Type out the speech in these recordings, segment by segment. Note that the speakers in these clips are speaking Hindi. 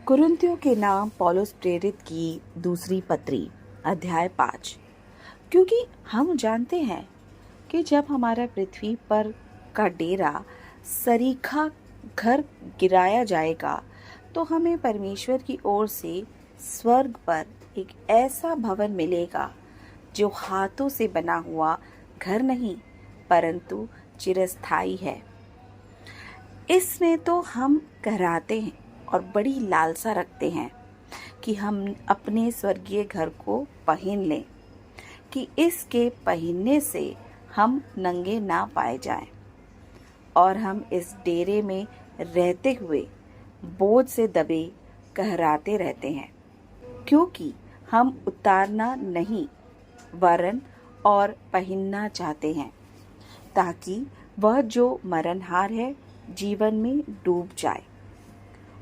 कुरिन्थियों के नाम पौलुस प्रेरित की दूसरी पत्री अध्याय 5। क्योंकि हम जानते हैं कि जब हमारा पृथ्वी पर का डेरा सरीखा घर गिराया जाएगा तो हमें परमेश्वर की ओर से स्वर्ग पर एक ऐसा भवन मिलेगा जो हाथों से बना हुआ घर नहीं परंतु चिरस्थायी है। इसमें तो हम कहराते हैं और बड़ी लालसा रखते हैं कि हम अपने स्वर्गीय घर को पहन लें, कि इसके पहनने से हम नंगे ना पाए जाएं। और हम इस डेरे में रहते हुए बोझ से दबे कहराते रहते हैं, क्योंकि हम उतारना नहीं वरन और पहनना चाहते हैं, ताकि वह जो मरणहार है जीवन में डूब जाए।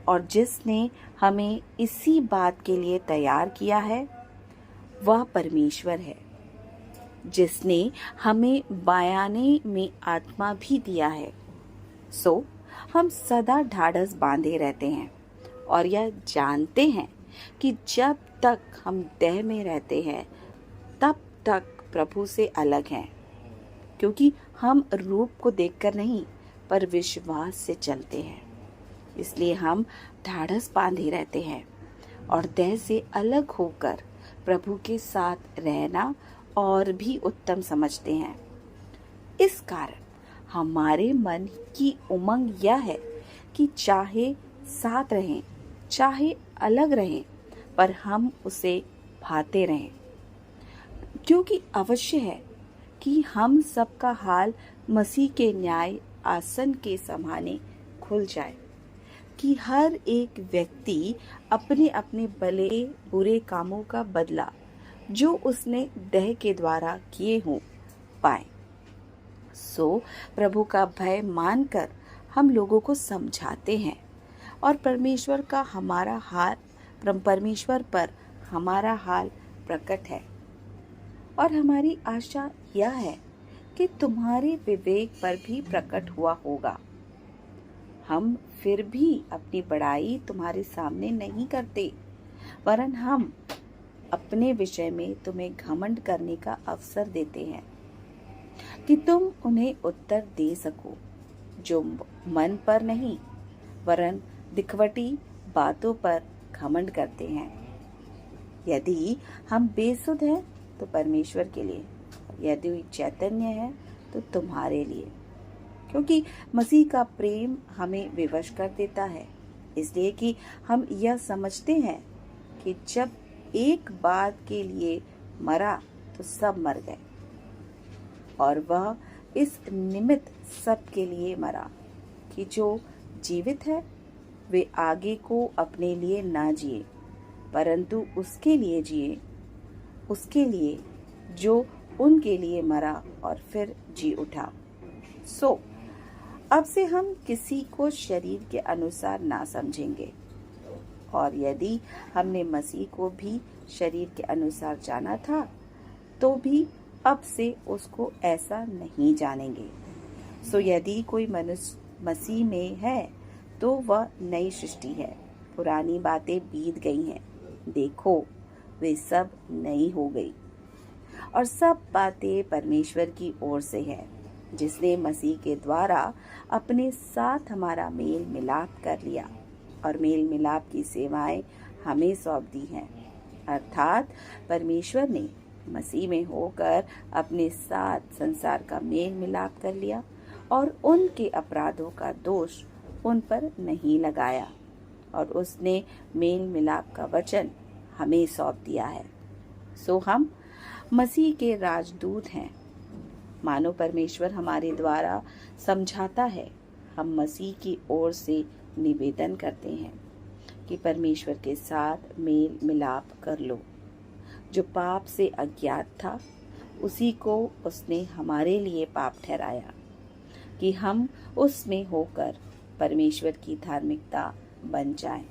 और जिसने हमें इसी बात के लिए तैयार किया है वह परमेश्वर है, जिसने हमें बयाने में आत्मा भी दिया है। सो हम सदा ढाढ़स बांधे रहते हैं और यह जानते हैं कि जब तक हम देह में रहते हैं तब तक प्रभु से अलग हैं, क्योंकि हम रूप को देखकर नहीं पर विश्वास से चलते हैं। इसलिए हम ढाढ़स बांधे रहते हैं और देह से अलग होकर प्रभु के साथ रहना और भी उत्तम समझते हैं। इस कारण हमारे मन की उमंग यह है कि चाहे साथ रहें चाहे अलग रहें पर हम उसे भाते रहें, क्योंकि अवश्य है कि हम सबका हाल मसीह के न्याय आसन के सामने खुल जाए, कि हर एक व्यक्ति अपने अपने भले बुरे कामों का बदला जो उसने देह के द्वारा किए हों पाए। सो प्रभु का भय मानकर हम लोगों को समझाते हैं और परमेश्वर पर हमारा हाल प्रकट है। और हमारी आशा यह है कि तुम्हारे विवेक पर भी प्रकट हुआ होगा। हम फिर भी अपनी बड़ाई तुम्हारे सामने नहीं करते, वरन हम अपने विषय में तुम्हें घमंड करने का अवसर देते हैं कि तुम उन्हें उत्तर दे सको, जो मन पर नहीं वरन दिखवटी बातों पर घमंड करते हैं। यदि हम बेसुध हैं तो परमेश्वर के लिए, यदि चैतन्य है तो तुम्हारे लिए, क्योंकि मसीह का प्रेम हमें विवश कर देता है, इसलिए कि हम यह समझते हैं कि जब एक बात के लिए मरा तो सब मर गए, और वह इस निमित्त सब के लिए मरा कि जो जीवित है वे आगे को अपने लिए ना जिए परंतु उसके लिए जिए, उसके लिए जो उनके लिए मरा और फिर जी उठा। सो अब से हम किसी को शरीर के अनुसार ना समझेंगे, और यदि हमने मसीह को भी शरीर के अनुसार जाना था तो भी अब से उसको ऐसा नहीं जानेंगे। सो यदि कोई मनुष्य मसीह में है तो वह नई सृष्टि है, पुरानी बातें बीत गई हैं, देखो वे सब नई हो गई। और सब बातें परमेश्वर की ओर से है, जिसने मसीह के द्वारा अपने साथ हमारा मेल मिलाप कर लिया और मेल मिलाप की सेवाएं हमें सौंप दी हैं। अर्थात परमेश्वर ने मसीह में होकर अपने साथ संसार का मेल मिलाप कर लिया और उनके अपराधों का दोष उन पर नहीं लगाया, और उसने मेल मिलाप का वचन हमें सौंप दिया है। सो हम मसीह के राजदूत हैं। मानो परमेश्वर हमारे द्वारा समझाता है, हम मसीह की ओर से निवेदन करते हैं कि परमेश्वर के साथ मेल मिलाप कर लो। जो पाप से अज्ञात था उसी को उसने हमारे लिए पाप ठहराया, कि हम उसमें होकर परमेश्वर की धार्मिकता बन जाएं।